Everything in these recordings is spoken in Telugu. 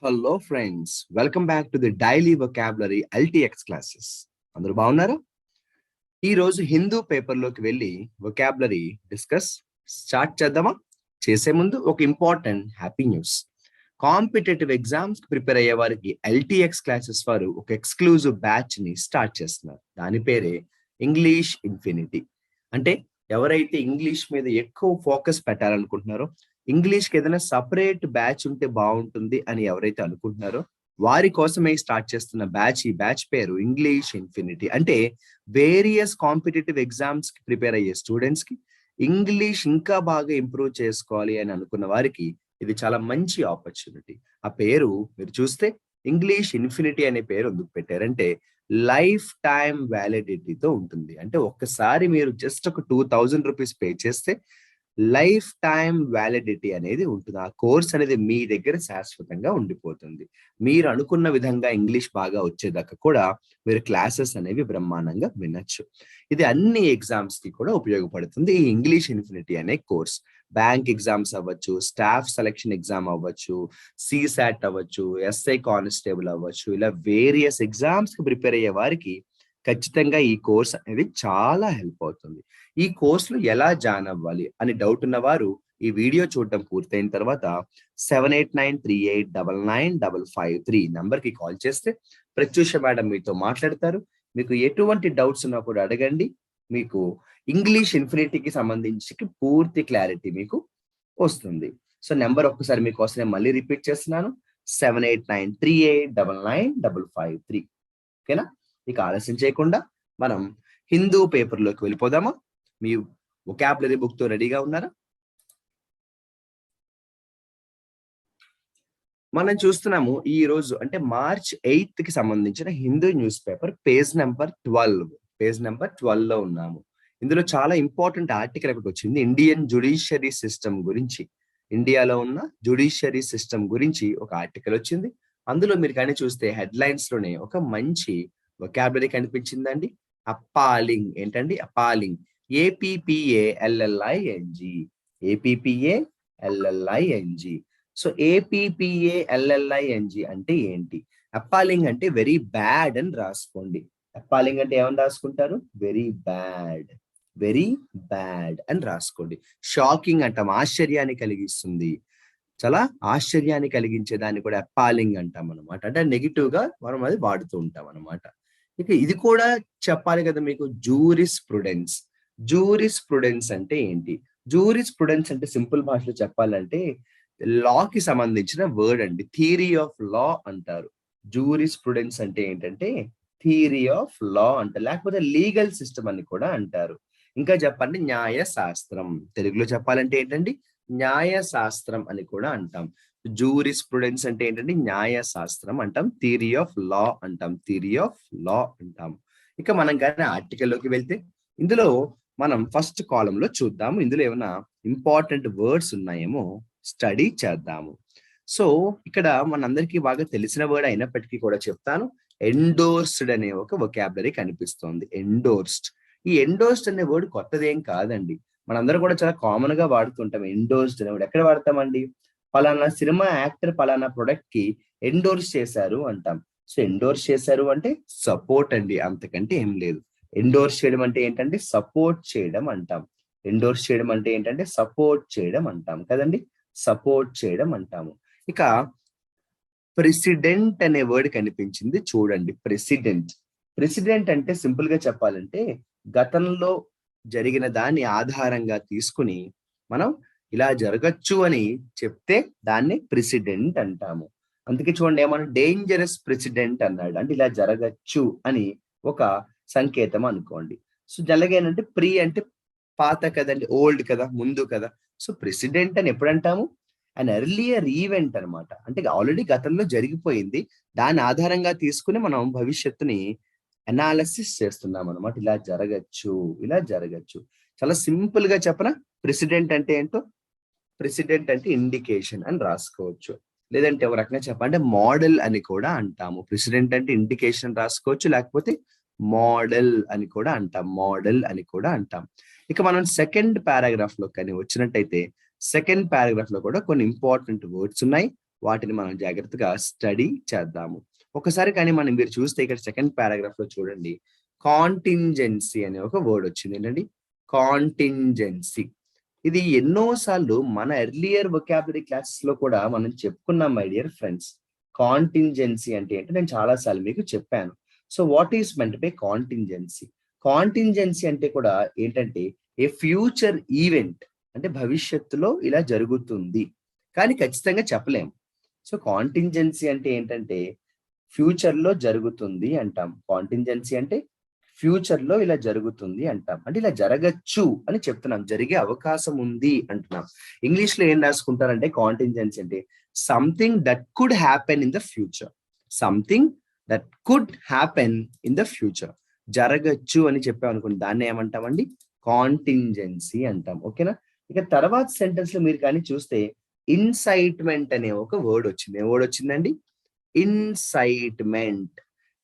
Hello friends, welcome back to the daily vocabulary LTX classes. అందరూ బాగున్నారా? ఈ రోజు హిందూ పేపర్లోకి వెళ్ళి వొకాబులరీ డిస్కస్ స్టార్ట్ చేద్దామా? చేసే ముందు ఒక important happy news. Competitive exams prepare అయ్యే వారికి ఎల్టీఎక్స్ క్లాసెస్ వారు ఒక ఎక్స్క్లూజివ్ బ్యాచ్ ని స్టార్ట్ చేస్తున్నారు. దాని పేరే ఇంగ్లీష్ ఇన్ఫినిటీ. అంటే ఎవరైతే ఇంగ్లీష్ మీద ఎక్కువ ఫోకస్ పెట్టాలనుకుంటున్నారో, ఇంగ్లీష్ కి ఏదైనా సపరేట్ బ్యాచ్ ఉంటే బాగుంటుంది అని ఎవరైతే అనుకుంటున్నారో వారి కోసమే స్టార్ట్ చేస్తున్న బ్యాచ్. ఈ బ్యాచ్ పేరు ఇంగ్లీష్ ఇన్ఫినిటీ. అంటే వేరియస్ కాంపిటేటివ్ ఎగ్జామ్స్ కి ప్రిపేర్ అయ్యే స్టూడెంట్స్ కి ఇంగ్లీష్ ఇంకా బాగా ఇంప్రూవ్ చేసుకోవాలి అని అనుకున్న వారికి ఇది చాలా మంచి ఆపర్చునిటీ. ఆ పేరు మీరు చూస్తే ఇంగ్లీష్ ఇన్ఫినిటీ అనే పేరు ఎందుకు పెట్టారంటే లైఫ్ టైం వ్యాలిడిటీతో ఉంటుంది. అంటే ఒక్కసారి మీరు జస్ట్ ఒక ₹2000 పే చేస్తే లైఫ్ టైం వ్యాలిడిటీ అనేది ఉంటుంది. ఆ కోర్స్ అనేది మీ దగ్గర శాశ్వతంగా ఉండిపోతుంది. మీరు అనుకున్న విధంగా ఇంగ్లీష్ బాగా వచ్చేదాకా కూడా మీరు క్లాసెస్ అనేవి బ్రహ్మాండంగా వినొచ్చు. ఇది అన్ని ఎగ్జామ్స్ కి కూడా ఉపయోగపడుతుంది. ఈ ఇంగ్లీష్ ఇన్ఫినిటీ అనే కోర్స్ బ్యాంక్ ఎగ్జామ్స్ అవ్వచ్చు, స్టాఫ్ సెలక్షన్ ఎగ్జామ్ అవ్వచ్చు, సిసాట్ అవ్వచ్చు, ఎస్ఐ కానిస్టేబుల్ అవ్వచ్చు, ఇలా వేరియస్ ఎగ్జామ్స్ కి ప్రిపేర్ అయ్యే వారికి ఖచ్చితంగా ఈ కోర్స్ అనేది చాలా హెల్ప్ అవుతుంది. ఈ కోర్సులో ఎలా జాయిన్ అవ్వాలి అని డౌట్ ఉన్న వారు ఈ వీడియో చూడటం పూర్తయిన తర్వాత 7893899553 నంబర్ కి కాల్ చేస్తే ప్రత్యూష మేడం మీతో మాట్లాడతారు. మీకు ఎటువంటి డౌట్స్ ఉన్నా కూడా అడగండి. మీకు ఇంగ్లీష్ ఇన్ఫినిటీకి సంబంధించి పూర్తి క్లారిటీ మీకు వస్తుంది. సో నెంబర్ ఒక్కసారి మీకోసం నేను మళ్ళీ రిపీట్ చేస్తున్నాను, 7893899553. ఓకేనా? ఇక ఆలస్యం చేయకుండా మనం హిందూ పేపర్లోకి వెళ్ళిపోదామా? మీ వొకాబులరీ బుక్ తో రెడీగా ఉన్నారా? మనం చూస్తున్నాము ఈ రోజు అంటే మార్చ్ 8 కి సంబంధించిన Hindu news paper page number 12 లో ఉన్నాము. ఇందులో చాలా ఇంపార్టెంట్ ఆర్టికల్ ఒకటి వచ్చింది. ఇండియన్ జ్యుడిషియరీ సిస్టమ్ గురించి, ఇండియాలో ఉన్న జ్యుడిషియరీ సిస్టమ్ గురించి ఒక ఆర్టికల్ వచ్చింది. అందులో మీరు కానీ చూస్తే హెడ్లైన్స్ లోనే ఒక మంచి వొకాబులరీ కనిపించిందండి. అప్పాలింగ్. ఏంటండి అప్పాలింగ్? ఏపీపీఏఎల్ఎల్ఐఎన్జి. ఏపీపీఏఎల్ఎల్ఐఎన్జి. సో ఏపీపీఏఎల్ఎల్ఐఎన్జి అంటే ఏంటి? అప్పాలింగ్ అంటే వెరీ బ్యాడ్ అని రాసుకోండి. అప్పాలింగ్ అంటే ఏమని రాసుకుంటారు? వెరీ బ్యాడ్, వెరీ బ్యాడ్ అని రాసుకోండి. షాకింగ్ అంటాం, ఆశ్చర్యాన్ని కలిగిస్తుంది. చాలా ఆశ్చర్యాన్ని కలిగించే దాన్ని కూడా అప్పాలింగ్ అంటాం అనమాట. అంటే నెగిటివ్ గా మనం అది వాడుతూ ఉంటాం అనమాట. ఇక ఇది కూడా చెప్పాలి కదా మీకు. Juris prudence. జూరిస్ ప్రుడెన్స్ అంటే ఏంటి? జూరిస్ ప్రుడెన్స్ అంటే సింపుల్ భాషలో చెప్పాలంటే లా కి సంబంధించిన వర్డ్ అండి. థియరీ ఆఫ్ లా అంటారు. జూరిస్ ప్రుడెన్స్ అంటే ఏంటంటే థియరీ ఆఫ్ లా అంట, లేకపోతే లీగల్ సిస్టమ్ అని కూడా అంటారు. ఇంకా చెప్పండి న్యాయ శాస్త్రం. తెలుగులో చెప్పాలంటే ఏంటండి? న్యాయ శాస్త్రం అని కూడా అంటాం. జూరిస్ ప్రుడెన్స్ అంటే ఏంటంటే న్యాయ శాస్త్రం అంటాం. థియరీ ఆఫ్ లా అంటాం. థియరీ ఆఫ్ లా అంటాం. ఇక మనం కానీ ఆర్టికల్లోకి వెళ్తే ఇందులో మనం ఫస్ట్ కాలం లో చూద్దాము. ఇందులో ఏమైనా ఇంపార్టెంట్ వర్డ్స్ ఉన్నాయేమో స్టడీ చేద్దాము. సో ఇక్కడ మనందరికీ బాగా తెలిసిన వర్డ్ అయినప్పటికీ కూడా చెప్తాను. ఎండోర్స్డ్ అనే ఒక వొకాబులరీ కనిపిస్తోంది. ఎండోర్స్డ్. ఈ ఎండోర్స్డ్ అనే వర్డ్ కొత్తదేం కాదండి. మనందరం కూడా చాలా కామన్ గా వాడుతుంటాం ఎండోర్స్డ్ అనే వర్డ్. ఎక్కడ వాడతామండి? పలానా సినిమా యాక్టర్ పలానా ప్రొడక్ట్ కి ఎండోర్స్ చేశారు అంటాం. సో ఎండోర్స్ చేశారు అంటే సపోర్ట్ అండి, అంతకంటే ఏం లేదు. ఎండోర్స్ చేయడం అంటే ఏంటంటే సపోర్ట్ చేయడం అంటాం. ఎండోర్స్ చేయడం అంటే ఏంటంటే సపోర్ట్ చేయడం అంటాం కదండి. సపోర్ట్ చేయడం అంటాము. ఇక ప్రెసిడెంట్ అనే వర్డ్ కనిపించింది చూడండి. ప్రెసిడెంట్. ప్రెసిడెంట్ అంటే సింపుల్ గా చెప్పాలంటే గతంలో జరిగిన దాన్ని ఆధారంగా తీసుకుని మనం ఇలా జరగచ్చు అని చెప్తే దాన్ని ప్రెసిడెంట్ అంటాము. అందుకే చూడండి ఏమన్నా డేంజరస్ ప్రెసిడెంట్ అన్నాడు అంటే ఇలా జరగచ్చు అని ఒక సంకేతం అనుకోండి. సో జలగేనంటే ప్రీ అంటే పాత కదండి, ఓల్డ్ కదా, ముందు కదా. సో ప్రెసిడెంట్ అని ఎప్పుడు అంటాము? అండ్ ఎర్లియర్ ఈవెంట్ అనమాట. అంటే ఆల్రెడీ గతంలో జరిగిపోయింది. దాని ఆధారంగా తీసుకుని మనం భవిష్యత్తుని అనాలిసిస్ చేస్తున్నాం అనమాట. ఇలా జరగచ్చు, ఇలా జరగచ్చు. చాలా సింపుల్ గా చెప్పనా ప్రెసిడెంట్ అంటే ఏంటో? ప్రెసిడెంట్ అంటే ఇండికేషన్ అని రాసుకోవచ్చు. లేదంటే ఒక రకంగా చెప్పాలంటే మోడల్ అని కూడా అంటాము. ప్రెసిడెంట్ అంటే ఇండికేషన్ రాసుకోవచ్చు, లేకపోతే మోడల్ అని కూడా అంటాం. మోడల్ అని కూడా అంటాం. ఇక మనం సెకండ్ పారాగ్రాఫ్ లో కానీ వచ్చినట్టయితే సెకండ్ పారాగ్రాఫ్ లో కూడా కొన్ని ఇంపార్టెంట్ వర్డ్స్ ఉన్నాయి. వాటిని మనం జాగ్రత్తగా స్టడీ చేద్దాము. ఒకసారి కానీ మీరు చూస్తే ఇక్కడ సెకండ్ పారాగ్రాఫ్ లో చూడండి, కాంటింజెన్సీ అనే ఒక వర్డ్ వచ్చింది. ఏంటండి? కాంటింజెన్సీ. ఇది ఎన్నో సార్లు మన ఎర్లియర్ వొకాబులరీ క్లాసెస్ లో కూడా మనం చెప్పుకున్నాం మై డియర్ ఫ్రెండ్స్. కాంటింజెన్సీ అంటే ఏంటో నేను చాలా సార్లు మీకు చెప్పాను. So what is meant by contingency? Contingency అంటే కూడా ఏంటంటే ఏ ఫ్యూచర్ ఈవెంట్, అంటే భవిష్యత్తులో ఇలా జరుగుతుంది కానీ ఖచ్చితంగా చెప్పలేము. సో కాంటింజెన్సీ అంటే ఏంటంటే ఫ్యూచర్ లో జరుగుతుంది అంటాం. కాంటింజెన్సీ అంటే ఫ్యూచర్ లో ఇలా జరుగుతుంది అంటాం, అంటే ఇలా జరగచ్చు అని చెప్తున్నాం, జరిగే అవకాశం ఉంది అంటున్నాం. ఇంగ్లీష్ లో ఏం రాసుకుంటారంటే కాంటింజెన్సీ అంటే something that could happen in the future. Something that could happen in the future. జరగచ్చు అని చెప్పాం అనుకోండి, దాన్ని ఏమంటామండి? కాంటింజెన్సీ అంటాం. ఓకేనా? ఇక తర్వాత సెంటెన్స్ లో మీరు కానీ చూస్తే ఇన్సైట్మెంట్ అనే ఒక వర్డ్ వచ్చింది. ఏ వర్డ్ వచ్చిందండి? ఇన్సైట్మెంట్.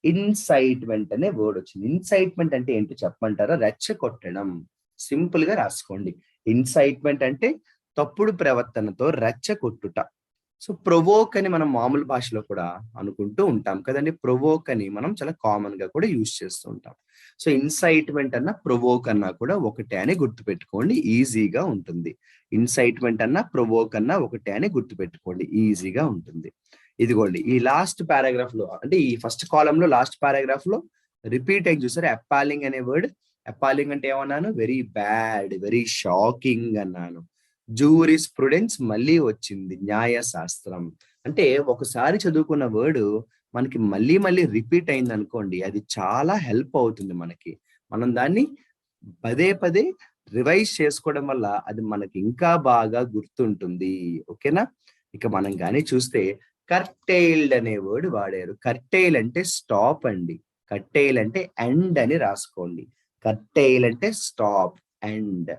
ఇన్సైట్మెంట్ అనే వర్డ్ వచ్చింది. ఇన్సైట్మెంట్ అంటే ఏంటో చెప్పమంటారా? రెచ్చగొట్టడం. సింపుల్ గా రాసుకోండి. ఇన్సైట్మెంట్ అంటే తప్పుడు ప్రవర్తనతో రెచ్చగొట్టుట. సో ప్రొవోక్ అని మనం మామూలు భాషలో కూడా అనుకుంటూ ఉంటాం కదండి. ప్రొవోక్ అని మనం చాలా కామన్ గా కూడా యూజ్ చేస్తూ ఉంటాం. సో ఇన్సైట్మెంట్ అన్న ప్రొవోక్ అన్నా కూడా ఒకటే అని గుర్తుపెట్టుకోండి, ఈజీగా ఉంటుంది. ఇన్సైట్మెంట్ అన్న ప్రొవోక్ అన్న ఒకటే అని గుర్తుపెట్టుకోండి, ఈజీగా ఉంటుంది. ఇదిగోండి ఈ లాస్ట్ పారాగ్రాఫ్ లో, అంటే ఈ ఫస్ట్ కాలం లో లాస్ట్ పారాగ్రాఫ్ లో రిపీట్ అయ్యి చూసారు అప్పాలింగ్ అనే వర్డ్. అప్పాలింగ్ అంటే ఏమన్నాను? వెరీ బ్యాడ్, వెరీ షాకింగ్ అన్నాను. జూరిస్ ప్రుడెన్స్ మళ్ళీ వచ్చింది, న్యాయశాస్త్రం. అంటే ఒకసారి చదువుకున్న వర్డ్ మనకి మళ్ళీ మళ్ళీ రిపీట్ అయింది అనుకోండి, అది చాలా హెల్ప్ అవుతుంది మనకి. మనం దాన్ని పదే పదే రివైజ్ చేసుకోవడం వల్ల అది మనకి ఇంకా బాగా గుర్తుంటుంది. ఓకేనా? ఇక మనం కానీ చూస్తే కర్టైల్డ్ అనే వర్డ్ వాడారు. కర్టైల్ అంటే స్టాప్ అండి. కర్టైల్ అంటే ఎండ్ అని రాసుకోండి. కర్టైల్ అంటే స్టాప్, ఎండ్.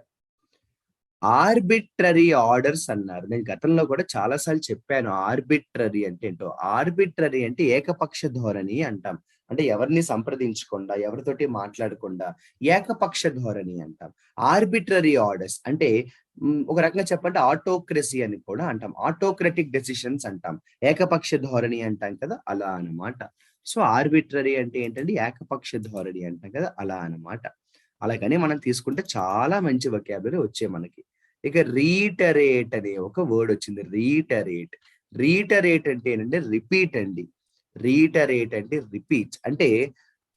ఆర్బిట్రరీ ఆర్డర్స్ అన్నారు. నేను గతంలో కూడా చాలా సార్లు చెప్పాను ఆర్బిట్రరీ అంటే ఏంటో. ఆర్బిట్రరీ అంటే ఏకపక్ష ధోరణి అంటాం. అంటే ఎవరిని సంప్రదించకుండా, ఎవరితోటి మాట్లాడకుండా ఏకపక్ష ధోరణి అంటాం. ఆర్బిట్రరీ ఆర్డర్స్ అంటే ఒక రకంగా చెప్పంటే ఆటోక్రసీ అని కూడా అంటాం. ఆటోక్రటిక్ డెసిషన్స్ అంటాం. ఏకపక్ష ధోరణి అంటాం కదా, అలా అన్నమాట. సో ఆర్బిట్రరీ అంటే ఏంటంటే ఏకపక్ష ధోరణి అంటాం కదా, అలా అన్నమాట. అలాగని మనం తీసుకుంటే చాలా మంచి వొకాబులరీ వచ్చాయి మనకి. ఇక రీటరేట్ అనే ఒక వర్డ్ వచ్చింది. రీటరేట్. రీటరేట్ అంటే ఏంటంటే రిపీట్ అండి. రీటరేట్ అంటే రిపీట్, అంటే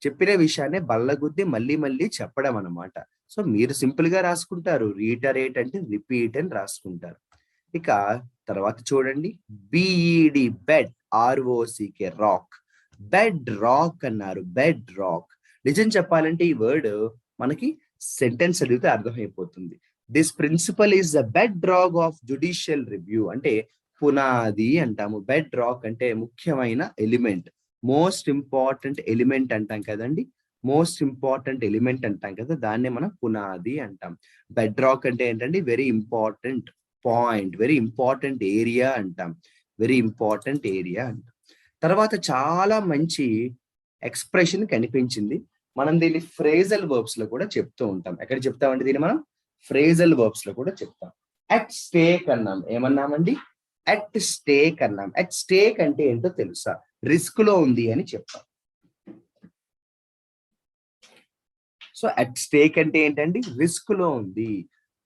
చెప్పిన విషయాన్ని బల్లగుద్ది మళ్ళీ మళ్ళీ చెప్పడం అన్నమాట. సో మీరు సింపుల్ గా రాసుకుంటారు, రీటరేట్ అంటే రిపీట్ అని రాసుకుంటారు. ఇక తర్వాత చూడండి, B E D bed, R O C K rock. Bedrock అన్నారు. Bedrock. నిజం చెప్పాలంటే ఈ వర్డ్ మనకి సెంటెన్స్ చదివితే అర్థమైపోతుంది. This principle is the bedrock of judicial review. అంటే పునాది అంటాము. బెడ్ రాక్ అంటే ముఖ్యమైన ఎలిమెంట్, మోస్ట్ ఇంపార్టెంట్ ఎలిమెంట్ అంటాం కదండి. మోస్ట్ ఇంపార్టెంట్ ఎలిమెంట్ అంటాం కదా, దాన్నే మనం పునాది అంటాం. బెడ్ రాక్ అంటే ఏంటంటే very important point, very important area అంటాం. వెరీ ఇంపార్టెంట్ ఏరియా అంటాం. తర్వాత చాలా మంచి ఎక్స్ప్రెషన్ కనిపించింది. మనం దీన్ని ఫ్రేజల్ వర్బ్స్ లో కూడా చెప్తూ ఉంటాం. ఎక్కడ చెప్తామండి దీన్ని మనం? ఫ్రేజల్ వర్బ్స్ లో కూడా చెప్తాం. అట్ స్టేక్ అన్నాం. ఏమన్నామండి? అట్ స్టేక్ అన్నాం. అట్ స్టేక్ అంటే ఏంటో తెలుసా? రిస్క్ లో ఉంది అని చెప్తాం. సో అట్ స్టేక్ అంటే ఏంటండి? రిస్క్ లో ఉంది.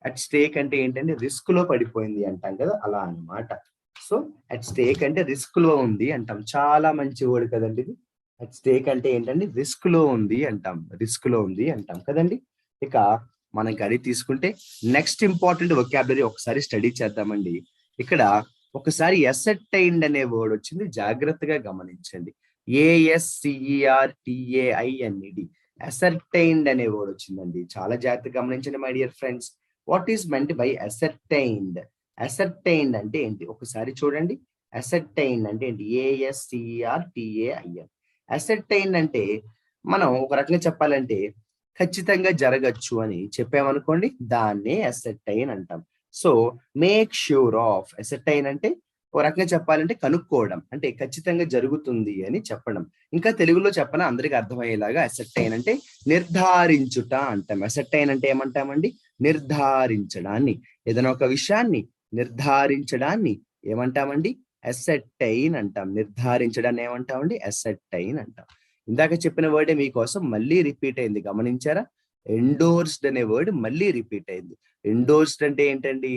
అట్ స్టేక్ అంటే ఏంటంటే రిస్క్ లో పడిపోయింది అంటాం కదా, అలా అన్నమాట. సో అట్ స్టేక్ అంటే రిస్క్ లో ఉంది అంటాం. చాలా మంచి వర్డ్ కదండి ఇది. అట్ స్టేక్ అంటే ఏంటండి? రిస్క్ లో ఉంది అంటాం. రిస్క్ లో ఉంది అంటాం కదండి. ఇక మనం కడి తీసుకుంటే నెక్స్ట్ ఇంపార్టెంట్ వొకాబులరీ ఒకసారి స్టడీ చేద్దామండి. ఇక్కడ ఒకసారి ఎసర్టైన్డ్ అనే వర్డ్ వచ్చింది, జాగ్రత్తగా గమనించండి. ASCERTAINED. అసర్టైన్డ్ అనే వర్డ్ వచ్చిందండి, చాలా జాగ్రత్తగా గమనించండి my dear friends. What is meant by ascertained? Ascertained అంటే ఏంటి ఒకసారి చూడండి. అసర్టైన్డ్ అంటే ఏంటి? ASCERTAIN. అసర్టైన్డ్ అంటే మనం ఒక రకంగా చెప్పాలంటే ఖచ్చితంగా జరగచ్చు అని చెప్పామనుకోండి, దాన్నే అసర్టైన్ అంటాం. So make sure of. Ascertain అంటే ఒక రకంగా చెప్పాలంటే కనుక్కోవడం, అంటే ఖచ్చితంగా జరుగుతుంది అని చెప్పడం. ఇంకా తెలుగులో చెప్పనా అందరికి అర్థమయ్యేలాగా, అసర్టైన్ అంటే నిర్ధారించుట అంటాం. అసర్టైన్ అంటే ఏమంటామండి? నిర్ధారించడాన్ని. ఏదైనా ఒక విషయాన్ని నిర్ధారించడాన్ని ఏమంటామండి? అసెర్టైన్ అంటాం. నిర్ధారించడాన్ని ఏమంటామండి? అసెర్టైన్ అంటాం. ఇందాక చెప్పిన వర్డే మీకోసం మళ్ళీ రిపీట్ అయింది, గమనించారా? ఎండోర్స్డ్ అనే వర్డ్ మళ్ళీ రిపీట్ అయింది. ఎండోర్స్డ్ అంటే ఏంటండి?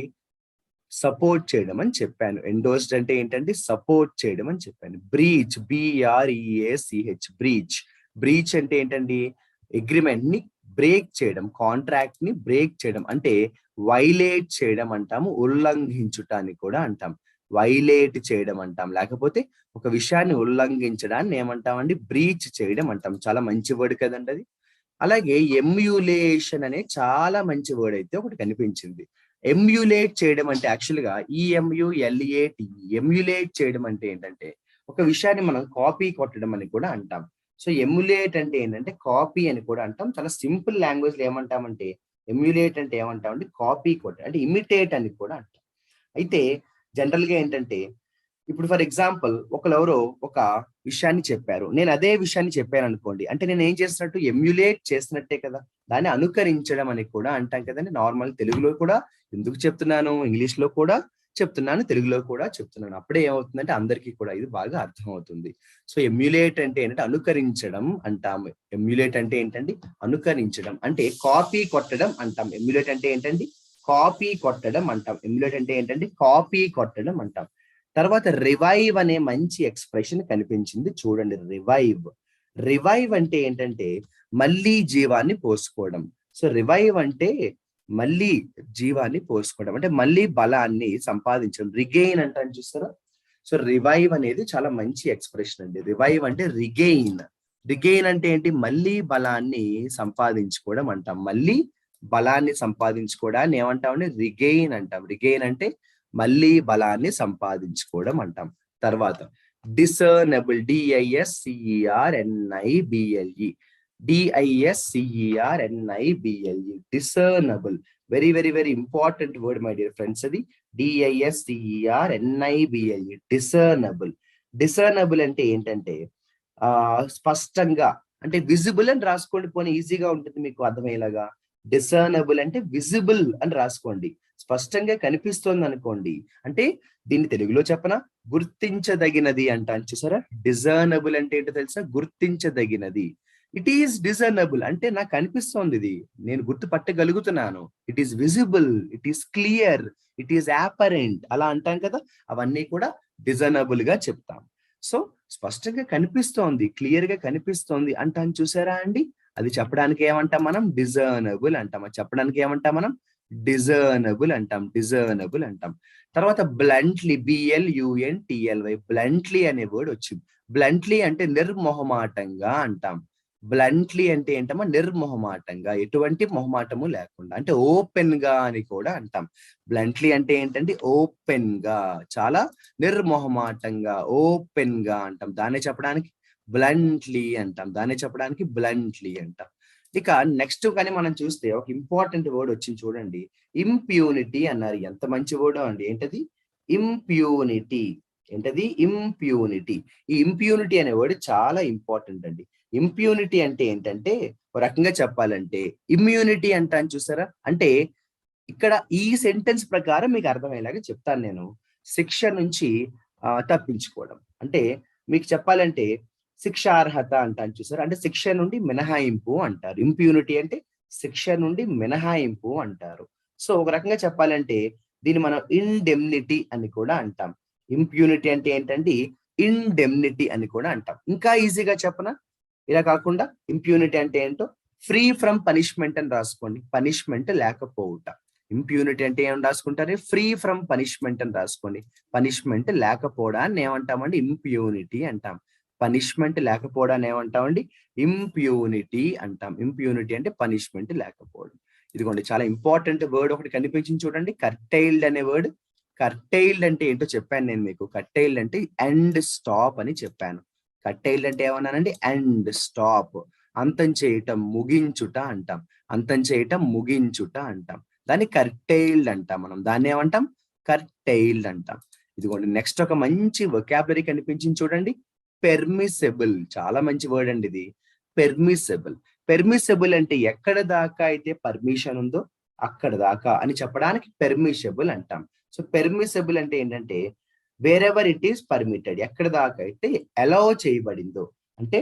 సపోర్ట్ చేయడం అని చెప్పాను. ఎండోర్స్డ్ అంటే ఏంటంటే సపోర్ట్ చేయడం అని చెప్పాను. Breach, BREACH, breach. బ్రీచ్ అంటే ఏంటండి? అగ్రిమెంట్ ని బ్రేక్ చేయడం, కాంట్రాక్ట్ ని బ్రేక్ చేయడం, అంటే వైలేట్ చేయడం అంటాము, ఉల్లంఘించుటాన్ని కూడా అంటాం. వైలేట్ చేయడం అంటాం, లేకపోతే ఒక విషయాన్ని ఉల్లంఘించడాన్ని ఏమంటామండి? బ్రీచ్ చేయడం అంటాం. చాలా మంచి వర్డ్ కదండి అది. అలాగే ఎమ్యులేషన్ అనే చాలా మంచి వర్డ్ అయితే ఒకటి కనిపించింది. ఎమ్యులేట్ చేయడం అంటే యాక్చువల్ గా EMULATE, ఎమ్యులేట్ చేయడం అంటే ఏంటంటే ఒక విషయాన్ని మనం కాపీ కొట్టడం అని కూడా అంటాం. సో ఎమ్యులేట్ అంటే ఏంటంటే కాపీ అని కూడా అంటాం. చాలా సింపుల్ లాంగ్వేజ్ లో ఏమంటామంటే ఎమ్యులేట్ అంటే ఏమంటామంటే కాపీ కొట్టడం, అంటే ఇమిటేట్ అని కూడా అంటాం. అయితే జనరల్ గా ఏంటంటే ఇప్పుడు ఫర్ ఎగ్జాంపుల్ ఒకరెవరో ఒక విషయాన్ని చెప్పారు, నేను అదే విషయాన్ని చెప్పాను అనుకోండి, అంటే నేను ఏం చేస్తున్నట్టు? ఎమ్యులేట్ చేసినట్టే కదా. దాన్ని అనుకరించడం అని కూడా అంటాం కదండి. నార్మల్ తెలుగులో కూడా ఎందుకు చెప్తున్నాను, ఇంగ్లీష్ లో కూడా చెప్తున్నాను, తెలుగులో కూడా చెప్తున్నాను. అప్పుడే ఏమవుతుందంటే అందరికీ కూడా ఇది బాగా అర్థం అవుతుంది. సో ఎమ్యులేట్ అంటే ఏంటంటే అనుకరించడం అంటాము. ఎమ్యులేట్ అంటే ఏంటండి? అనుకరించడం, అంటే కాపీ కొట్టడం అంటాం. ఎమ్యులేట్ అంటే ఏంటండి? కాపీ కొట్టడం అంటాం. ఎమ్యులేట్ అంటే ఏంటండి? కాపీ కొట్టడం అంటాం. తర్వాత రివైవ్ అనే మంచి ఎక్స్ప్రెషన్ కనిపించింది చూడండి. రివైవ్. రివైవ్ అంటే ఏంటంటే మళ్ళీ జీవాన్ని పోసుకోవడం. సో రివైవ్ అంటే మళ్ళీ జీవాన్ని పోసుకోవడం, అంటే మళ్ళీ బలాన్ని సంపాదించడం. రిగెయిన్ అంటాను చూస్తారా? సో రివైవ్ అనేది చాలా మంచి ఎక్స్ప్రెషన్ అండి. రివైవ్ అంటే రిగెయిన్. రిగెయిన్ అంటే ఏంటి? మళ్ళీ బలాన్ని సంపాదించుకోవడం అంటాం. మళ్ళీ బలాన్ని సంపాదించుకోవడాన్ని ఏమంటామంటే రిగెయిన్ అంటాం. రిగెయిన్ అంటే మళ్ళీ బలాన్ని సంపాదించుకోవడం అంటాం. తర్వాత discernible, DISCERNIBLE, DISCERNIBLE, discernible. Very very very important word my dear friends. అది DISCERNIBLE, డిసర్నబుల్. డిసర్నబుల్ అంటే ఏంటంటే స్పష్టంగా, అంటే విజిబుల్ అని రాసుకోండి, పోనీ ఈజీగా ఉంటుంది మీకు అర్థమయ్యేలాగా. డిసర్నబుల్ అంటే విజిబుల్ అని రాసుకోండి. స్పష్టంగా కనిపిస్తోంది అనుకోండి, అంటే దీన్ని తెలుగులో చెప్పనా? గుర్తించదగినది అంటాను చూసారా? డిజర్నబుల్ అంటే ఏంటో తెలుసా? గుర్తించదగినది. ఇట్ ఈస్ డిజర్నబుల్ అంటే నాకు కనిపిస్తోంది, ఇది నేను గుర్తుపట్టగలుగుతున్నాను. It is visible, it is clear, it is apparent, అలా అంటాం కదా. అవన్నీ కూడా డిజర్నబుల్ గా చెప్తాం. సో స్పష్టంగా కనిపిస్తోంది, క్లియర్ గా కనిపిస్తోంది అంటాను చూసారా అండి? అది చెప్పడానికి ఏమంటాం మనం? డిజర్నబుల్ అంటాం. అది చెప్పడానికి ఏమంటాం మనం? డిజర్నబుల్ అంటాం. డిజర్నబుల్ అంటాం. తర్వాత బ్లంట్లీ, BLUNTLY, బ్లంట్లీ అనే వర్డ్ వచ్చింది. బ్లంట్లీ అంటే నిర్మొహమాటంగా అంటాం. బ్లంట్లీ అంటే ఏంటమ్మా? నిర్మొహమాటంగా, ఎటువంటి మొహమాటము లేకుండా, అంటే ఓపెన్ గా అని కూడా అంటాం. బ్లంట్లీ అంటే ఏంటంటే ఓపెన్ గా, చాలా నిర్మొహమాటంగా, ఓపెన్ గా అంటాం. దాన్ని చెప్పడానికి బ్లంట్లీ అంటాం. దాన్ని చెప్పడానికి బ్లంట్లీ అంటాం. ఇక నెక్స్ట్ కానీ మనం చూస్తే ఒక ఇంపార్టెంట్ వర్డ్ వచ్చింది చూడండి. ఇంప్యూనిటీ అన్నారు. ఎంత మంచి వర్డ్ అండి. ఏంటది? ఇంప్యూనిటీ. ఏంటది? ఇంప్యూనిటీ. ఈ ఇంప్యూనిటీ అనే వర్డ్ చాలా ఇంపార్టెంట్ అండి. ఇంప్యూనిటీ అంటే ఏంటంటే ఒక రకంగా చెప్పాలంటే ఇమ్యూనిటీ అంటాను చూసారా? అంటే ఇక్కడ ఈ సెంటెన్స్ ప్రకారం మీకు అర్థమయ్యేలాగా చెప్తాను నేను. శిక్ష నుంచి తప్పించుకోవడం అంటే మీకు చెప్పాలంటే శిక్షార్హత అంటాను చూసారు, అంటే శిక్ష నుండి మినహాయింపు అంటారు. ఇంప్యూనిటీ అంటే శిక్ష నుండి మినహాయింపు అంటారు. సో ఒక రకంగా చెప్పాలంటే దీన్ని మనం ఇండెమ్నిటీ అని కూడా అంటాం. ఇంప్యూనిటీ అంటే ఏంటంటే ఇండెమ్నిటీ అని కూడా అంటాం. ఇంకా ఈజీగా చెప్పనా? ఇలా కాకుండా ఇంప్యూనిటీ అంటే ఏంటో ఫ్రీ ఫ్రమ్ పనిష్మెంట్ అని రాసుకోండి. పనిష్మెంట్ లేకపోవుట. ఇంప్యూనిటీ అంటే ఏమని రాసుకుంటారు? ఫ్రీ ఫ్రమ్ పనిష్మెంట్ అని రాసుకోండి. పనిష్మెంట్ లేకపోవడాన్ని ఏమంటామండి? ఇంప్యూనిటీ అంటాం. పనిష్మెంట్ లేకపోవడాన్ని ఏమంటామండి? ఇంప్యూనిటీ అంటాం. ఇంప్యూనిటీ అంటే పనిష్మెంట్ లేకపోవడం. ఇదిగోండి చాలా ఇంపార్టెంట్ వర్డ్ ఒకటి కనిపించింది చూడండి, కర్టైల్డ్ అనే వర్డ్. కర్టైల్డ్ అంటే ఏంటో చెప్పాను నేను మీకు. కర్టైల్డ్ అంటే అండ్ స్టాప్ అని చెప్పాను. కర్టైల్డ్ అంటే ఏమన్నానండి? అండ్ స్టాప్, అంతం చేయటం, ముగించుట అంటాం. అంతం చేయటం, ముగించుట అంటాం. దాన్ని కర్టైల్డ్ అంటాం. మనం దాన్ని ఏమంటాం? కర్టైల్డ్ అంటాం. ఇదిగోండి నెక్స్ట్ ఒక మంచి వొకాబులరీ కనిపించింది చూడండి, పెర్మిసెబుల్. చాలా మంచి వర్డ్ అండి ఇది. పెర్మిసెబుల్. పెర్మిసెబుల్ అంటే ఎక్కడ దాకా అయితే పర్మిషన్ ఉందో అక్కడ దాకా అని చెప్పడానికి పెర్మిసెబుల్ అంటాం. సో పెర్మిసెబుల్ అంటే ఏంటంటే వేరెవర్ ఇట్ ఈస్ పర్మిటెడ్, ఎక్కడ దాకా అయితే అలౌ చేయబడిందో, అంటే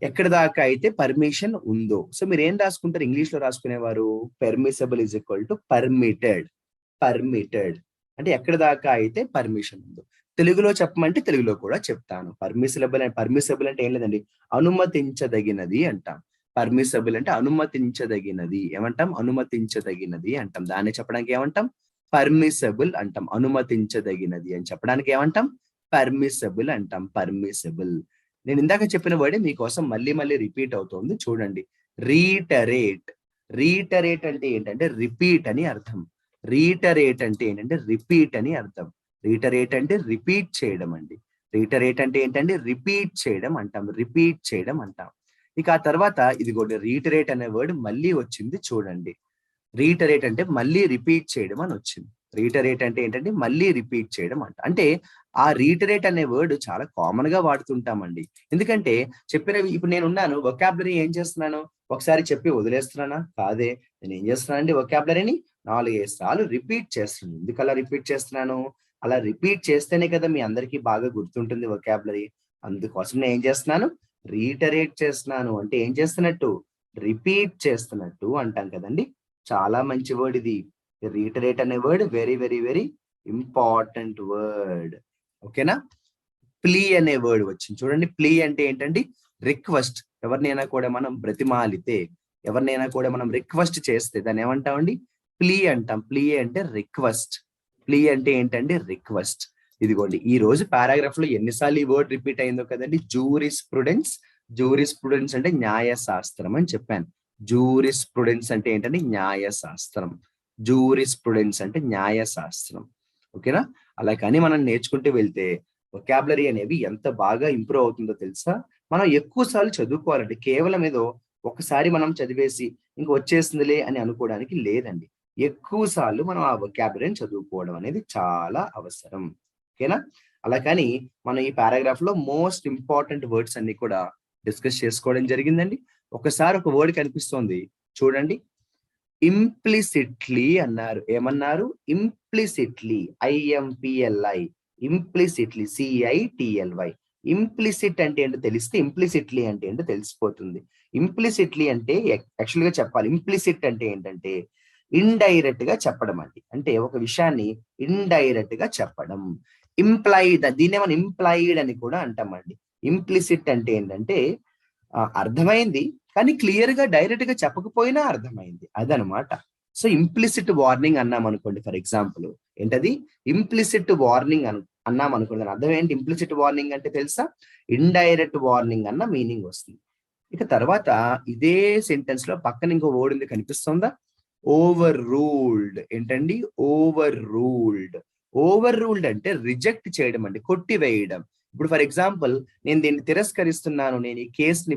ఎక్కడ దాకా అయితే పర్మిషన్ ఉందో. సో మీరు ఏం రాసుకుంటారు ఇంగ్లీష్ లో రాసుకునేవారు, permissible is equal to permitted. Permitted అంటే ఎక్కడ దాకా అయితే పర్మిషన్ ఉందో. తెలుగులో చెప్పమంటే తెలుగులో కూడా చెప్తాను. పర్మిసబుల్ అంటే ఏం లేదండి, అనుమతించదగినది అంటాం. పర్మిసబుల్ అంటే అనుమతించదగినది, ఏమంటాం, అనుమతించదగినది అంటాం. దాన్ని చెప్పడానికి ఏమంటాం, పర్మిసబుల్ అంటాం. అనుమతించదగినది అని చెప్పడానికి ఏమంటాం, పర్మిసబుల్ అంటాం. పర్మిసబుల్. నేను ఇందాక చెప్పిన వర్డే మీకోసం మళ్ళీ మళ్ళీ రిపీట్ అవుతోంది చూడండి. రీటరేట్. రీటరేట్ అంటే ఏంటంటే రిపీట్ అని అర్థం. రీటరేట్ అంటే ఏంటంటే రిపీట్ అని అర్థం. రీటరేట్ అంటే రిపీట్ చేయడం అండి. రీటరేట్ అంటే ఏంటంటే రిపీట్ చేయడం అంటాం. రిపీట్ చేయడం అంటాం. ఇక ఆ తర్వాత ఇదిగోండి రీటరేట్ అనే వర్డ్ మళ్ళీ వచ్చింది చూడండి. రీటరేట్ అంటే మళ్ళీ రిపీట్ చేయడం అని వచ్చింది. రీటరేట్ అంటే ఏంటంటే మళ్ళీ రిపీట్ చేయడం అంట. అంటే ఆ రీటరేట్ అనే వర్డ్ చాలా కామన్ గా వాడుతుంటామండి. ఎందుకంటే ఇప్పుడు నేను ఉన్నాను, వొకాబులరీ ఏం చేస్తున్నాను, ఒకసారి చెప్పి వదిలేస్తున్నానా, కాదే. నేను ఏం చేస్తున్నానండి, వొకాబులరీని 4-5 సార్లు రిపీట్ చేస్తున్నాను. ఎందుకు అలా రిపీట్ చేస్తున్నాను, అలా రిపీట్ చేస్తేనే కదా మీ అందరికీ బాగా గుర్తుంటుంది వొకాబులరీ. అందుకోసం నేను ఏం చేస్తున్నాను, రీటరేట్ చేస్తున్నాను. అంటే ఏం చేస్తున్నట్టు, రిపీట్ చేస్తున్నట్టు అంటాం కదండి. చాలా మంచి వర్డ్ ఇది. రీటరేట్ అనే word very very very important word. ఓకేనా. ప్లీ అనే వర్డ్ వచ్చింది చూడండి. ప్లీ అంటే ఏంటండి, రిక్వెస్ట్. ఎవరినైనా కూడా మనం బ్రతిమాలితే, ఎవరినైనా కూడా మనం రిక్వెస్ట్ చేస్తే దాన్ని ఏమంటామండి, ప్లీ అంటాం. ప్లీ అంటే రిక్వెస్ట్. ప్లీ అంటే ఏంటండి, రిక్వెస్ట్. ఇదిగోండి ఈ రోజు పారాగ్రాఫ్ లో ఎన్నిసార్లు ఈ వర్డ్ రిపీట్ అయిందో కదండి. Juris prudence. జూరిస్ ప్రుడెన్స్ అంటే న్యాయశాస్త్రం అని చెప్పాను. జూరిస్ ప్రుడెన్స్ అంటే ఏంటంటే న్యాయశాస్త్రం. జూరిస్ ప్రుడెన్స్ అంటే న్యాయశాస్త్రం. ఓకేనా. అలా కానీ మనం నేర్చుకుంటూ వెళ్తే వొకాబులరీ అనేవి ఎంత బాగా ఇంప్రూవ్ అవుతుందో తెలుసా. మనం ఎక్కువ సార్లు చదువుకోవాలండి. కేవలం ఏదో ఒకసారి మనం చదివేసి ఇంక వచ్చేసిందిలే అని అనుకోవడానికి లేదండి. ఎక్కువ సార్లు మనం ఆ వొకాబులరీని చదువుకోవడం అనేది చాలా అవసరం. ఓకేనా. అలా కానీ మనం ఈ పారాగ్రాఫ్ లో మోస్ట్ ఇంపార్టెంట్ వర్డ్స్ అన్ని కూడా డిస్కస్ చేసుకోవడం జరిగిందండి. ఒకసారి ఒక వర్డ్ కనిపిస్తోంది చూడండి. ఇంప్లిసిట్లీ అన్నారు. ఏమన్నారు, ఇంప్లిసిట్లీ. ఐఎంపిఎల్ఐ. ఇంప్లిసిట్లీ. సిఐటిఎల్వై. ఇంప్లిసిట్ అంటే ఏంటో తెలిస్తే ఇంప్లిసిట్లీ అంటే ఏంటో తెలిసిపోతుంది. ఇంప్లిసిట్లీ అంటే యాక్చువల్ గా చెప్పాలి. ఇంప్లిసిట్ అంటే ఏంటంటే ఇండైరెక్ట్ గా చెప్పడం అండి. అంటే ఒక విషయాన్ని ఇండైరెక్ట్ గా చెప్పడం. ఇంప్లైడ్, దీన్నే మనం ఇంప్లైడ్ అని కూడా అంటామండి. ఇంప్లిసిట్ అంటే ఏంటంటే అర్థమైంది కానీ క్లియర్ గా డైరెక్ట్ గా చెప్పకపోయినా అర్థమైంది, అదనమాట. సో ఇంప్లిసిట్ వార్నింగ్ అన్నాం అనుకోండి, ఫర్ ఎగ్జాంపుల్ ఏంటది, ఇంప్లిసిట్ వార్నింగ్ అన్నాం అనుకోండి. దాని అర్థం ఏంటి, ఇంప్లిసిట్ వార్నింగ్ అంటే తెలుసా, ఇండైరెక్ట్ వార్నింగ్ అన్న మీనింగ్ వస్తుంది. ఇక తర్వాత ఇదే సెంటెన్స్ లో పక్కన ఇంకో వర్డ్ ఉంది, కనిపిస్తుందా, ఓవర్ రూల్డ్. ఏంటండి, ఓవర్ రూల్డ్. ఓవర్ రూల్డ్ అంటే రిజెక్ట్ చేయడం అండి, కొట్టివేయడం. ఇప్పుడు ఫర్ ఎగ్జాంపుల్ నేను దీన్ని తిరస్కరిస్తున్నాను, నేను ఈ కేసుని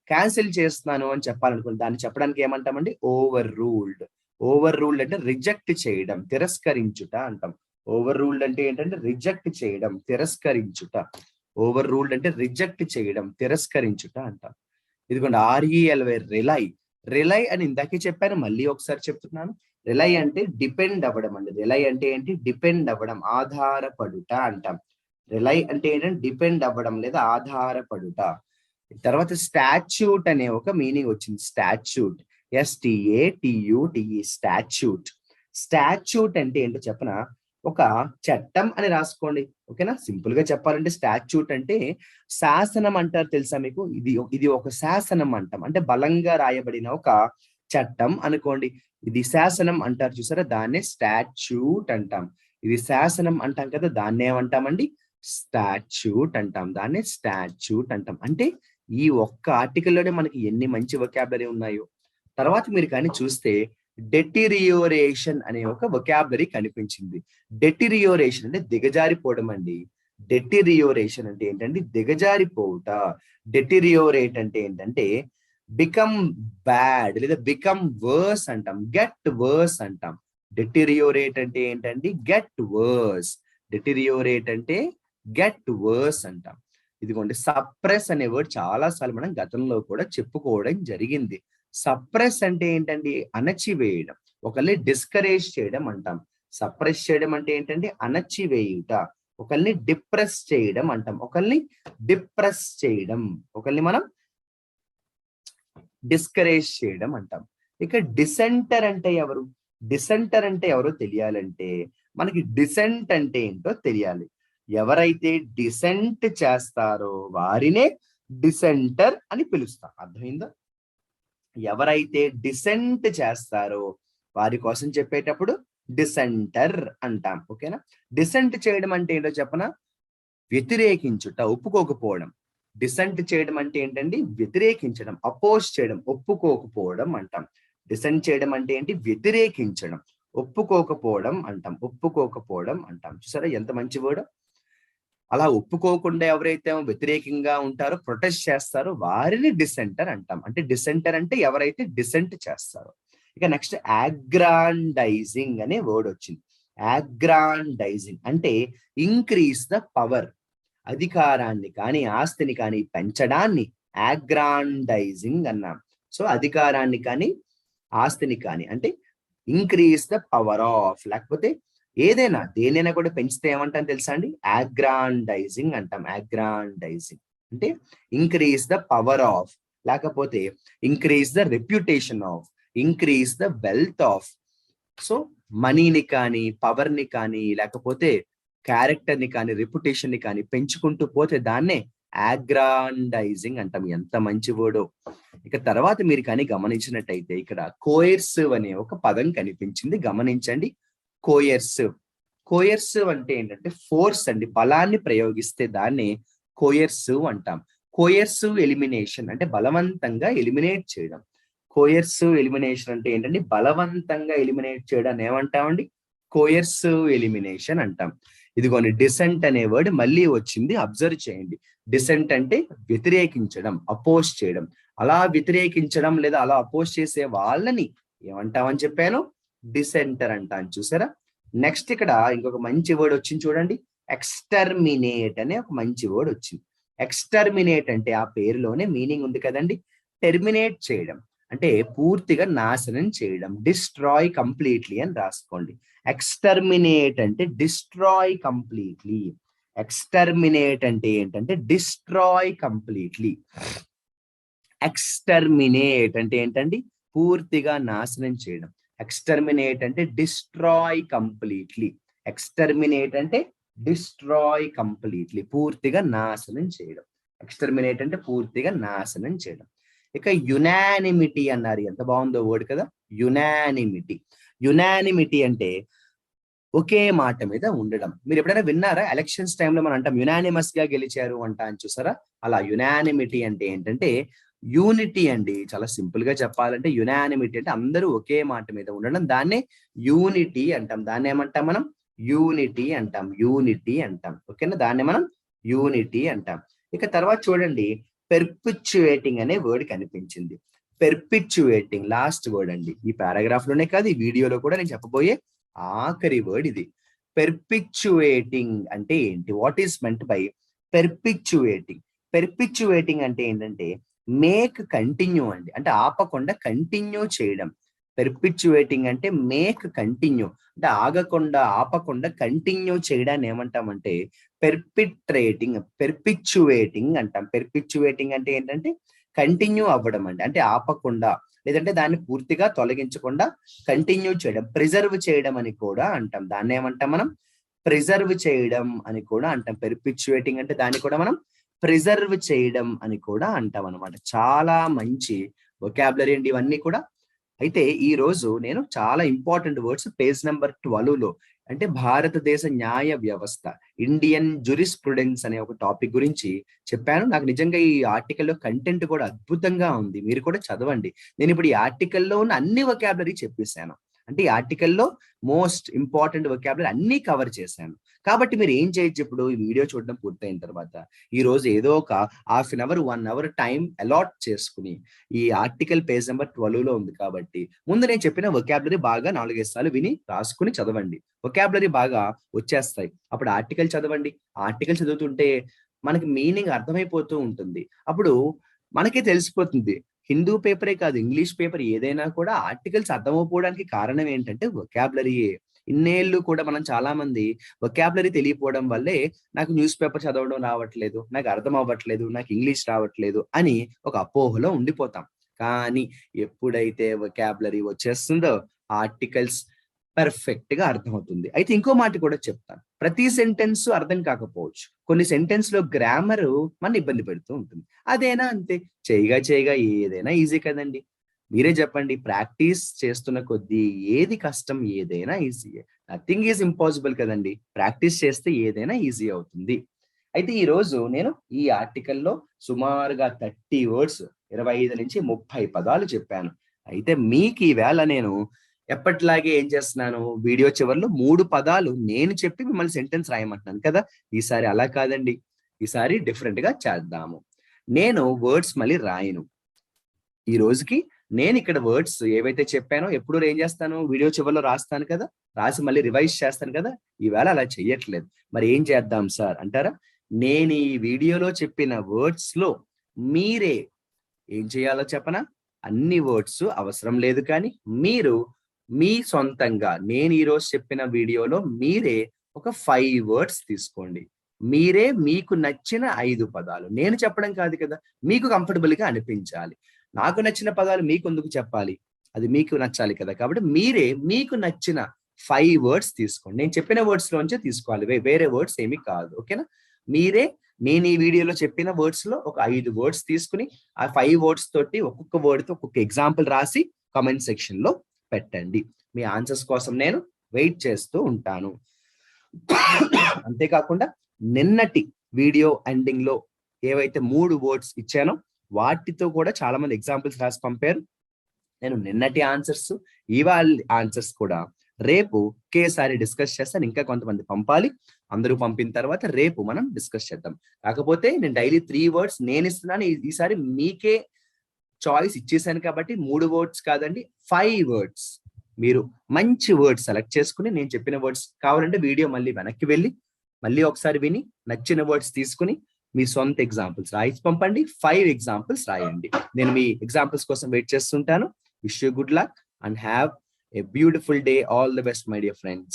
క్యాన్సిల్ చేస్తున్నాను అని చెప్పాలనుకోండి, దాన్ని చెప్పడానికి ఏమంటామండి, ఓవర్ రూల్డ్. ఓవర్ రూల్డ్ అంటే రిజెక్ట్ చేయడం, తిరస్కరించుట అంటాం. ఓవర్ రూల్డ్ అంటే ఏంటంటే రిజెక్ట్ చేయడం, తిరస్కరించుట. ఓవర్ రూల్డ్ అంటే రిజెక్ట్ చేయడం, తిరస్కరించుట అంటాం. ఇదిగోండి ఆర్ఈఎల్వై, రిలై. రిలై అని ఇందాకే చెప్పాను, మళ్ళీ ఒకసారి చెప్తున్నాను. రిలై అంటే డిపెండ్ అవ్వడం అండి. రిలై అంటే ఏంటి, డిపెండ్ అవ్వడం, ఆధారపడుట అంటాం. రిలై అంటే ఏంటంటే డిపెండ్ అవ్వడం లేదా ఆధారపడుట. తర్వాత స్టాచ్యూట్ అనే ఒక మీనింగ్ వచ్చింది. Statute, STATUTE, statute. స్టాచ్యూట్ అంటే ఏంటో చెప్పనా, ఒక చట్టం అని రాసుకోండి. ఓకేనా. సింపుల్ గా చెప్పాలంటే స్టాచ్యూట్ అంటే శాసనం అంటారు, తెలుసా మీకు. ఇది ఒక శాసనం అంటాం, అంటే బలంగా రాయబడిన ఒక చట్టం అనుకోండి. ఇది శాసనం అంటారు చూసారా, దాన్నే స్టాచ్యూట్ అంటాం. ఇది శాసనం అంటాం కదా, దాన్ని ఏమంటామండి, స్టాచ్యూట్ అంటాం. దాన్నే స్టాచ్యూట్ అంటాం. అంటే ఈ ఒక్క ఆర్టికల్లోనే మనకి ఎన్ని మంచి వొకాబులరీ ఉన్నాయో. తర్వాత మీరు కానీ చూస్తే డెటిరియోరేషన్ అనే ఒక వొకాబులరీ కనిపించింది. డెటిరియోరేషన్ అంటే దిగజారిపోవడం అండి. డెటిరియోరేషన్ అంటే ఏంటంటే దిగజారిపోవుట. డెటిరియోరేట్ అంటే ఏంటంటే బికమ్ బ్యాడ్ లేదా బికమ్ వర్స్ అంటాం, గెట్ వర్స్ అంటాం. డెటిరియోరేట్ అంటే ఏంటండి, గెట్ వర్స్. డెటిరియోరేట్ అంటే గెట్ వర్స్ అంటాం. ఇదిగోండి సప్రెస్ అనే వర్డ్ చాలా సార్లు మనం గతంలో కూడా చెప్పుకోవడం జరిగింది. సప్రెస్ అంటే ఏంటండి, అణచివేయడం, ఒకళ్ళని డిస్కరేజ్ చేయడం అంటాం. సప్రెస్ చేయడం అంటే ఏంటంటే అణచివేయుట, ఒకరిని డిప్రెస్ చేయడం అంటాం. ఒకరిని డిప్రెస్ చేయడం, ఒకరిని మనం డిస్కరేజ్ చేయడం అంటాం. ఇక డిసెంటర్ అంటే ఎవరు? డిసెంటర్ అంటే ఎవరో తెలియాలంటే మనకి డిసెంట్ అంటే ఏంటో తెలియాలి. ఎవరైతే డిసెంట్ చేస్తారో వారినే డిసెంటర్ అని పిలుస్తాం. అర్థమైందా? ఎవరైతే డిసెంట్ చేస్తారో వారి కోసం చెప్పేటప్పుడు డిసెంటర్ అంటాం. ఓకేనా? డిసెంట్ చేయడం అంటే ఏంటో చెప్పనా? వ్యతిరేకించుట, ఒప్పుకోకపోవడం. డిసెంట్ చేయడం అంటే ఏంటండి? వ్యతిరేకించడం, అపోజ్ చేయడం, ఒప్పుకోకపోవడం అంటాం. డిసెంట్ చేయడం అంటే ఏంటి? వ్యతిరేకించడం, ఒప్పుకోకపోవడం అంటాం. ఒప్పుకోకపోవడం అంటాం. చూసారా ఎంత మంచి వర్డ్? అలా ఒప్పుకోకుండా ఎవరైతే వ్యతిరేకంగా ఉంటారో, ప్రొటెస్ట్ చేస్తారో వారిని డిసెంటర్ అంటాం. అంటే డిసెంటర్ అంటే ఎవరైతే డిసెంట్ చేస్తారో. ఇక నెక్స్ట్ అగ్రాండైజింగ్ అనే వర్డ్ వచ్చింది. అగ్రాండైజింగ్ అంటే ఇంక్రీజ్ ద పవర్. అధికారాన్ని కానీ ఆస్తిని కానీ పెంచడాన్ని అగ్రాండైజింగ్ అన్నాం. సో అధికారాన్ని కానీ ఆస్తిని కానీ అంటే ఇంక్రీజ్ ద పవర్ ఆఫ్, లేకపోతే ఏదైనా దేనైనా కూడా పెంచితే ఏమంటాం తెలుసా అండి? అగ్రాండైజింగ్ అంటాం. అగ్రాండైజింగ్ అంటే ఇంక్రీజ్ ద పవర్ ఆఫ్, లేకపోతే increase the reputation of, increase the wealth of. So మనీని కానీ, పవర్ ని కానీ, లేకపోతే క్యారెక్టర్ ని కానీ, రెప్యుటేషన్ ని కానీ పెంచుకుంటూ పోతే దాన్నే అగ్రాండైజింగ్ అంటాం. ఎంత మంచి వర్డో. ఇక తర్వాత మీరు కానీ గమనించినట్టయితే ఇక్కడ కోయర్సివ్ అనే ఒక పదం కనిపించింది. గమనించండి. కోయర్సివ్. కోయర్సివ్ అంటే ఏంటంటే ఫోర్స్ అండి, బలాన్ని ప్రయోగిస్తే దాన్ని కోయర్సివ్ అంటాం. కోయర్సివ్ ఎలిమినేషన్ అంటే బలవంతంగా ఎలిమినేట్ చేయడం. కోయర్సివ్ ఎలిమినేషన్ అంటే ఏంటంటే బలవంతంగా ఎలిమినేట్ చేయడాన్ని ఏమంటామండి? కోయర్సివ్ ఎలిమినేషన్ అంటాం. ఇదిగోండి డిసెంట్ అనే వర్డ్ మళ్ళీ వచ్చింది, అబ్జర్వ్ చేయండి. డిసెంట్ అంటే వ్యతిరేకించడం, అపోజ్ చేయడం. అలా వ్యతిరేకించడం లేదా అలా అపోజ్ చేసే వాళ్ళని ఏమంటామని చెప్పాను? డిసెంటర్ అంటాను. చూసారా? నెక్స్ట్ ఇక్కడ ఇంకొక మంచి వర్డ్ వచ్చింది చూడండి. ఎక్స్టర్మినేట్ అనే ఒక మంచి వర్డ్ వచ్చింది. ఎక్స్టర్మినేట్ అంటే ఆ పేరులోనే మీనింగ్ ఉంది కదండి. టెర్మినేట్ చేయడం అంటే పూర్తిగా నాశనం చేయడం. డిస్ట్రాయ్ కంప్లీట్లీ అని రాసుకోండి. ఎక్స్టర్మినేట్ అంటే డిస్ట్రాయ్ కంప్లీట్లీ. ఎక్స్టర్మినేట్ అంటే ఏంటంటే డిస్ట్రాయ్ కంప్లీట్లీ. ఎక్స్టర్మినేట్ అంటే ఏంటండి? పూర్తిగా నాశనం చేయడం. ఎక్స్టర్మినేట్ అంటే డిస్ట్రాయ్ కంప్లీట్లీ. ఎక్స్టర్మినేట్ అంటే డిస్ట్రాయ్ కంప్లీట్లీ, పూర్తిగా నాశనం చేయడం. ఎక్స్టర్మినేట్ అంటే పూర్తిగా నాశనం చేయడం. ఇక యునానిమిటీ అన్నారు. ఎంత బాగుందో వర్డ్ కదా, యునానిమిటీ. యునానిమిటీ అంటే ఒకే మాట మీద ఉండడం. మీరు ఎప్పుడైనా విన్నారా? ఎలక్షన్స్ టైంలో మనం అంటాం యునానిమస్ గా గెలిచారు అంటా అని, చూసారా? అలా యునానిమిటీ అంటే ఏంటంటే యూనిటీ అండి. చాలా సింపుల్ గా చెప్పాలంటే యునానిమిటీ అంటే అందరూ ఒకే మాట మీద ఉండడం. దాన్నే యూనిటీ అంటాం. దాన్ని ఏమంటాం మనం? యూనిటీ అంటాం. యూనిటీ అంటాం. ఓకేనా? దాన్ని మనం యూనిటీ అంటాం. ఇక తర్వాత చూడండి, పెర్పిచ్యుయేటింగ్ అనే వర్డ్ కనిపించింది. పెర్పిచ్యుయేటింగ్ లాస్ట్ వర్డ్ అండి. ఈ పారాగ్రాఫ్ లోనే కాదు, ఈ వీడియోలో కూడా నేను చెప్పబోయే ఆఖరి వర్డ్ ఇది. పెర్పిచ్యుయేటింగ్ అంటే ఏంటి? What is meant by perpetuating? Perpetuating అంటే ఏంటంటే మేక్ కంటిన్యూ అండి. అంటే ఆపకుండా కంటిన్యూ చేయడం. పెర్పిచ్యుయేటింగ్ అంటే మేక్ కంటిన్యూ అంటే ఆగకుండా, ఆపకుండా కంటిన్యూ చేయడాన్ని ఏమంటామంటే పెర్పిట్రేటింగ్, పెర్పిచ్యుయేటింగ్ అంటాం. పెర్పిచ్యుయేటింగ్ అంటే ఏంటంటే కంటిన్యూ అవ్వడం అండి. అంటే ఆపకుండా, లేదంటే దాన్ని పూర్తిగా తొలగించకుండా కంటిన్యూ చేయడం. ప్రిజర్వ్ చేయడం అని కూడా అంటాం. దాన్ని ఏమంటాం మనం? ప్రిజర్వ్ చేయడం అని కూడా అంటాం. పెర్పిచ్యుయేటింగ్ అంటే దాన్ని కూడా మనం ప్రిజర్వ్ చేయడం అని కూడా అంటాం అనమాట. చాలా మంచి వొకాబులరీ అండి ఇవన్నీ కూడా. అయితే ఈ రోజు నేను చాలా ఇంపార్టెంట్ వర్డ్స్ పేజ్ నెంబర్ 12 లో, అంటే భారతదేశ న్యాయ వ్యవస్థ, ఇండియన్ జురిస్ప్రుడెన్స్ అనే ఒక టాపిక్ గురించి చెప్పాను. నాకు నిజంగా ఈ ఆర్టికల్లో కంటెంట్ కూడా అద్భుతంగా ఉంది. మీరు కూడా చదవండి. నేను ఇప్పుడు ఈ ఆర్టికల్లో ఉన్న అన్ని వొకాబులరీ చెప్పేశాను. అంటే ఈ ఆర్టికల్లో మోస్ట్ ఇంపార్టెంట్ వొకాబులరీ అన్ని కవర్ చేశాను. కాబట్టి మీరు ఏం చేయొచ్చు, ఇప్పుడు ఈ వీడియో చూడడం పూర్తయిన తర్వాత ఈ రోజు ఏదో ఒక half an hour, 1 hour time allot చేసుకుని, ఈ ఆర్టికల్ పేజ్ నెంబర్ 12 లో ఉంది కాబట్టి ముందు నేను చెప్పిన వొకాబులరీ బాగా 4-5 సార్లు విని రాసుకుని చదవండి. వొకాబులరీ బాగా వచ్చేస్తాయి. అప్పుడు ఆర్టికల్ చదవండి. ఆర్టికల్ చదువుతుంటే మనకి మీనింగ్ అర్థమైపోతూ ఉంటుంది. అప్పుడు మనకే తెలిసిపోతుంది. హిందూ పేపరే కాదు, ఇంగ్లీష్ పేపర్ ఏదైనా కూడా ఆర్టికల్స్ అర్థమైపోవడానికి కారణం ఏంటంటే వొకాబులరీయే. ఇన్నేళ్ళు కూడా మనం చాలా మంది వొకాబులరీ తెలియకపోవడం వల్లే నాకు న్యూస్ పేపర్ చదవడం రావట్లేదు, నాకు అర్థం అవ్వట్లేదు, నాకు ఇంగ్లీష్ రావట్లేదు అని ఒక అపోహలో ఉండిపోతాం. కానీ ఎప్పుడైతే వొకాబులరీ వచ్చేస్తుందో ఆర్టికల్స్ పర్ఫెక్ట్ గా అర్థమవుతుంది. అయితే ఇంకో మాట కూడా చెప్తాను. ప్రతి సెంటెన్స్ అర్థం కాకపోవచ్చు. కొన్ని సెంటెన్స్ లో గ్రామర్ మన ఇబ్బంది పెడుతూ ఉంటుంది. అదేనా అంతే. చేయగా చేయగా ఏదైనా ఈజీ కదండి. మీరే చెప్పండి. ప్రాక్టీస్ చేస్తున్న కొద్దీ ఏది కష్టం, ఏదైనా ఈజీయే. నథింగ్ ఈజ్ ఇంపాసిబుల్ కదండి. ప్రాక్టీస్ చేస్తే ఏదైనా ఈజీ అవుతుంది. అయితే ఈ రోజు నేను ఈ ఆర్టికల్‌లో సుమారుగా 30 వర్డ్స్ 25-30 పదాలు చెప్పాను. అయితే మీకు ఈవేళ నేను ఎప్పటిలాగే ఏం చేస్తున్నాను, వీడియో చివరిలో 3 పదాలు నేను చెప్పి మిమ్మల్ని సెంటెన్స్ రాయమంటున్నాను కదా! ఈసారి అలా కాదండి. ఈసారి డిఫరెంట్‌గా చేద్దాము. నేను వర్డ్స్ మళ్ళీ రాయను. ఈ రోజుకి నేనిక్కడ వర్డ్స్ ఏవైతే చెప్పానో ఎప్పుడూ ఏం చేస్తాను, వీడియో చివరిలో రాస్తాను కదా! రాసి మళ్ళీ రివైజ్ చేస్తాను కదా! ఈవేళ అలా చెయ్యట్లేదు. మరి ఏం చేద్దాం సార్ అంటారా? నేను ఈ వీడియోలో చెప్పిన వర్డ్స్‌లో మీరే ఏం చేయాలో చెప్పనా? అన్ని వర్డ్స్ అవసరం లేదు కానీ, మీరు మీ సొంతంగా నేను ఈరోజు చెప్పిన వీడియోలో మీరే ఒక 5 వర్డ్స్ తీసుకోండి. మీరే మీకు నచ్చిన 5 పదాలు. నేను చెప్పడం కాదు కదా! మీకు కంఫర్టబుల్‌గా అనిపించాలి. నాకు నచ్చిన పదాలు మీకెందుకు చెప్పాలి? అది మీకు నచ్చాలి కదా! కాబట్టి మీరే మీకు నచ్చిన 5 వర్డ్స్ తీసుకోండి. నేను చెప్పిన వర్డ్స్‌లోంచే తీసుకోవాలి. వేరే వర్డ్స్ ఏమి కాదు. ఓకేనా? మీరే నేను ఈ వీడియోలో చెప్పిన వర్డ్స్‌లో ఒక 5 వర్డ్స్ తీసుకొని, ఆ 5 వర్డ్స్ తోటి ఒక్కొక్క వర్డ్‌తో ఒక్కొక్క ఎగ్జాంపుల్ రాసి కామెంట్ సెక్షన్‌లో పెట్టండి. మీ ఆన్సర్స్ కోసం నేను వెయిట్ చేస్తూ ఉంటాను. అంతేకాకుండా నిన్నటి వీడియో ఎండింగ్‌లో ఏవైతే 3 వర్డ్స్ ఇచ్చానో వాటితో కూడా చాలా మంది ఎగ్జాంపుల్స్ రాసి పంపారు. నేను నిన్నటి ఆన్సర్స్, ఇవాళ ఆన్సర్స్ కూడా రేపు ఒకేసారి డిస్కస్ చేస్తాను. ఇంకా కొంతమంది పంపాలి. అందరూ పంపిన తర్వాత రేపు మనం డిస్కస్ చేద్దాం. కాకపోతే నేను డైలీ 3 వర్డ్స్ నేనిస్తున్నాను. ఈసారి మీకే చాయిస్ ఇచ్చేసాను కాబట్టి 3 వర్డ్స్ కాదండి 5 వర్డ్స్. మీరు మంచి వర్డ్స్ సెలెక్ట్ చేసుకొని నేను చెప్పిన వర్డ్స్ కావాలంటే వీడియో మళ్ళీ వెనక్కి వెళ్ళి మళ్ళీ ఒకసారి విని నచ్చిన వర్డ్స్ తీసుకొని మీ సొంత ఎగ్జాంపుల్స్ రాసి పంపండి. 5 ఎగ్జాంపుల్స్ రాయండి. నేను మీ ఎగ్జాంపుల్స్ కోసం వెయిట్ చేస్తుంటాను. Wish you good luck and have a beautiful day. All the best, my dear friends.